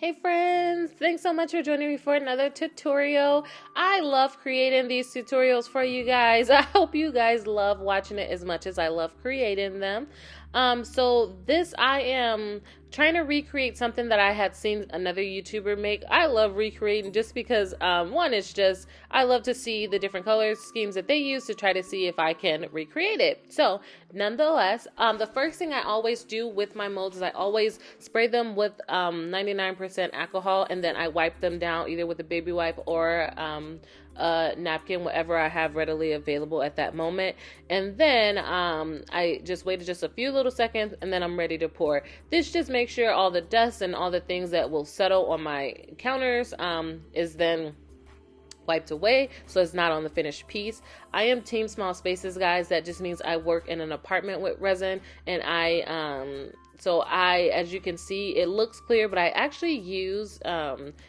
Hey friends, thanks so much for joining me for another tutorial. I love creating these tutorials for you guys. I hope you guys love watching it as much as I love creating them. So I am trying to recreate something that I had seen another YouTuber make. I love recreating just because one, it's just I love to see the different color schemes that they use to try to see if I can recreate it. So nonetheless, the first thing I always do with my molds is I always spray them with 99% alcohol, and then I wipe them down either with a baby wipe or a napkin, whatever I have readily available at that moment. And then I just waited just a few little seconds, and then I'm ready to pour. This just makes sure all the dust and all the things that will settle on my counters is then wiped away, so it's not on the finished piece. I am team small spaces, guys. That just means I work in an apartment with resin, and as you can see, it looks clear, but I actually use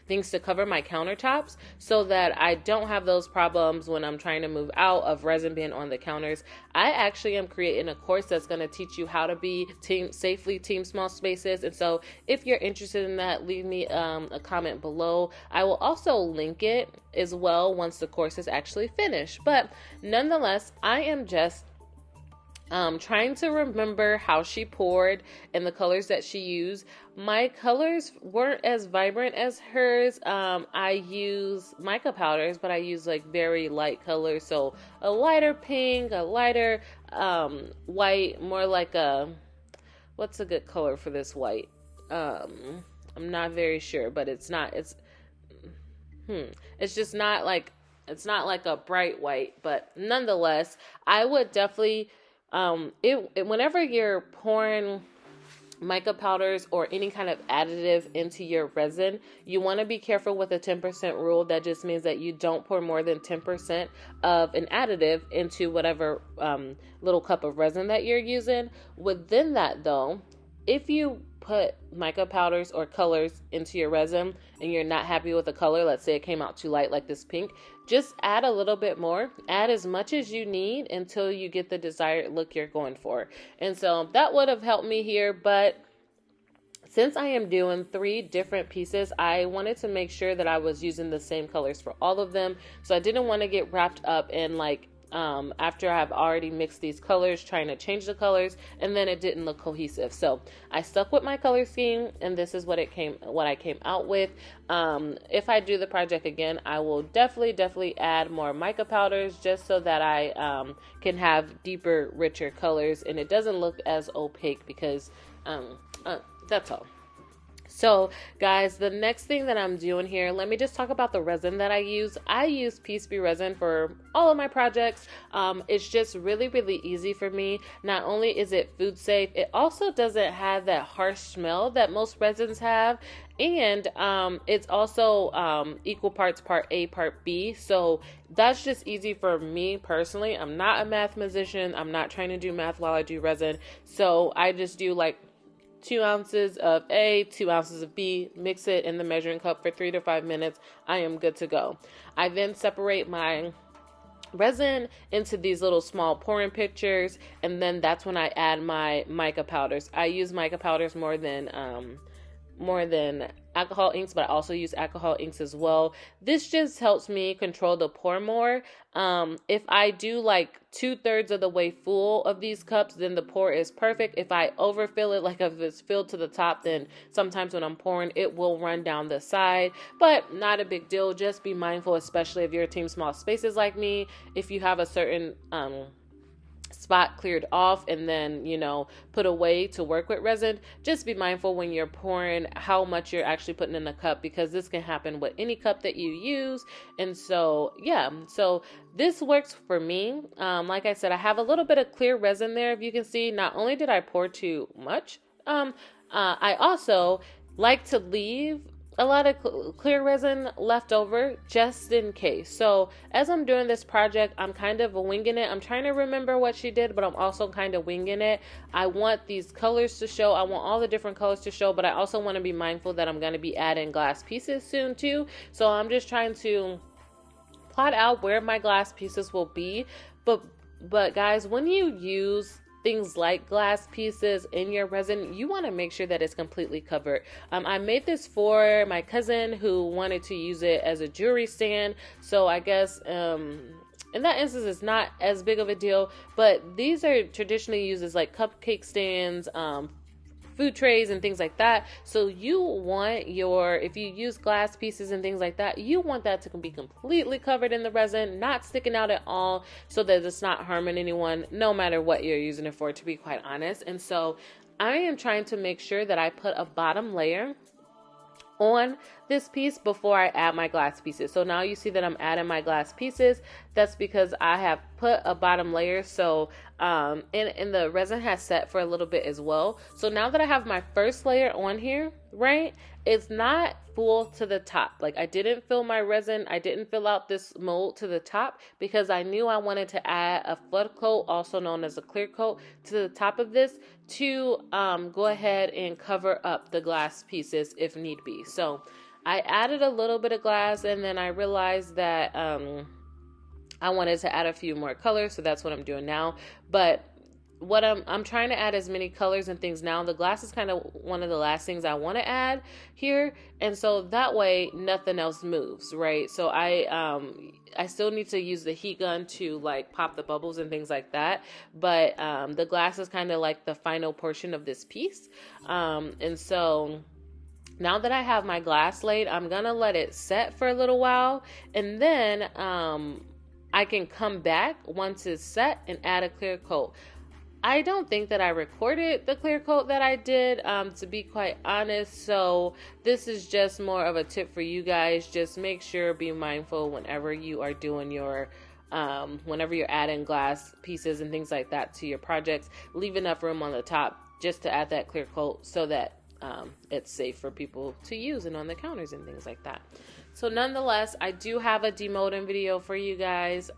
things to cover my countertops so that I don't have those problems when I'm trying to move out of resin being on the counters. I actually am creating a course that's going to teach you how to be safely team small spaces. And so if you're interested in that, leave me a comment below. I will also link it as well once the course is actually finished. But nonetheless, I am just trying to remember how she poured and the colors that she used. My colors weren't as vibrant as hers. I use mica powders, but I use like very light colors. So a lighter pink, a lighter white, more like what's a good color for this white? I'm not very sure, but it's just not like, it's not like a bright white, but nonetheless, I would definitely whenever you're pouring mica powders or any kind of additive into your resin, you want to be careful with the 10% rule. That just means that you don't pour more than 10% of an additive into whatever little cup of resin that you're using. Within that though, if you put mica powders or colors into your resin and you're not happy with the color, let's say it came out too light like this pink, just add a little bit more. Add as much as you need until you get the desired look you're going for. And so that would have helped me here, but since I am doing 3 different pieces, I wanted to make sure that I was using the same colors for all of them. So I didn't want to get wrapped up in like after I've already mixed these colors, trying to change the colors, and then it didn't look cohesive. So I stuck with my color scheme, and this is what I came out with. If I do the project again, I will definitely add more mica powders just so that I can have deeper, richer colors, and it doesn't look as opaque because that's all. So guys, the next thing that I'm doing here, let me just talk about the resin that I use. I use PCB resin for all of my projects. It's just really easy for me. Not only is it food safe, it also doesn't have that harsh smell that most resins have. And it's also equal parts part A, part B. So that's just easy for me personally. I'm not a mathematician. I'm not trying to do math while I do resin. So I just do like 2 ounces of A, 2 ounces of B, mix it in the measuring cup for 3 to 5 minutes. I am good to go. I then separate my resin into these little small pouring pitchers, and then that's when I add my mica powders. I use mica powders more than alcohol inks, but I also use alcohol inks as well. This just helps me control the pour more. If I do like 2/3 of the way full of these cups, then the pour is perfect. If I overfill it, like if it's filled to the top, then sometimes when I'm pouring, it will run down the side, but not a big deal. Just be mindful, especially if you're a team small spaces like me. If you have a certain spot cleared off and then put away to work with resin, just be mindful when you're pouring how much you're actually putting in the cup, because this can happen with any cup that you use. And so so this works for me. Like I said, I have a little bit of clear resin there. If you can see, not only did I pour too much, I also like to leave a lot of clear resin left over just in case. So as I'm doing this project, I'm kind of winging it. I'm trying to remember what she did, but I'm also kind of winging it. I want these colors to show. I want all the different colors to show, but I also want to be mindful that I'm going to be adding glass pieces soon too. So I'm just trying to plot out where my glass pieces will be. But guys, when you use things like glass pieces in your resin, you want to make sure that it's completely covered. I made this for my cousin who wanted to use it as a jewelry stand. So I guess in that instance, it's not as big of a deal. But these are traditionally used as like cupcake stands, food trays and things like that. So you want if you use glass pieces and things like that, you want that to be completely covered in the resin, not sticking out at all, so that it's not harming anyone, no matter what you're using it for, to be quite honest. And so I am trying to make sure that I put a bottom layer on this piece before I add my glass pieces. So now you see that I'm adding my glass pieces. That's because I have put a bottom layer. So and the resin has set for a little bit as well. So now that I have my first layer on here, right, it's not full to the top. Like, I didn't fill my resin, I didn't fill out this mold to the top, because I knew I wanted to add a flood coat, also known as a clear coat, to the top of this to go ahead and cover up the glass pieces if need be. So I added a little bit of glass, and then I realized that I wanted to add a few more colors, so that's what I'm doing now. But what I'm trying to add as many colors and things now. The glass is kind of one of the last things I want to add here, and so that way nothing else moves, right? So I still need to use the heat gun to like pop the bubbles and things like that, but the glass is kind of like the final portion of this piece, and so now that I have my glass laid, I'm gonna let it set for a little while, and then I can come back once it's set and add a clear coat. I don't think that I recorded the clear coat that I did, to be quite honest. So this is just more of a tip for you guys. Just make sure, be mindful whenever you are doing your, whenever you're adding glass pieces and things like that to your projects, leave enough room on the top just to add that clear coat so that it's safe for people to use and on the counters and things like that. So nonetheless, I do have a demolding video for you guys.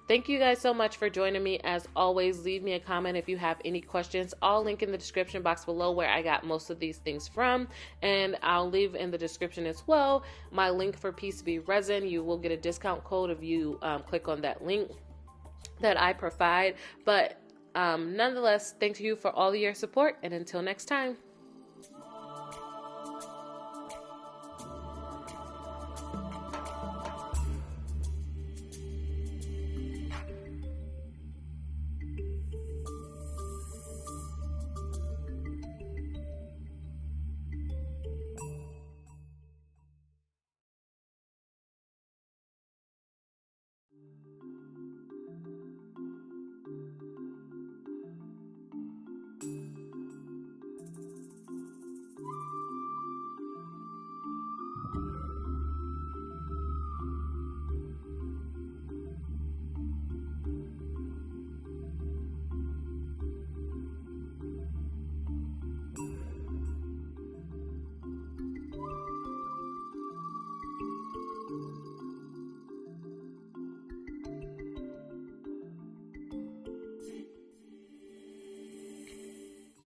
Thank you guys so much for joining me. As always, leave me a comment if you have any questions. I'll link in the description box below where I got most of these things from. And I'll leave in the description as well my link for PCB resin. You will get a discount code if you click on that link that I provide. But nonetheless, thank you for all of your support. And until next time.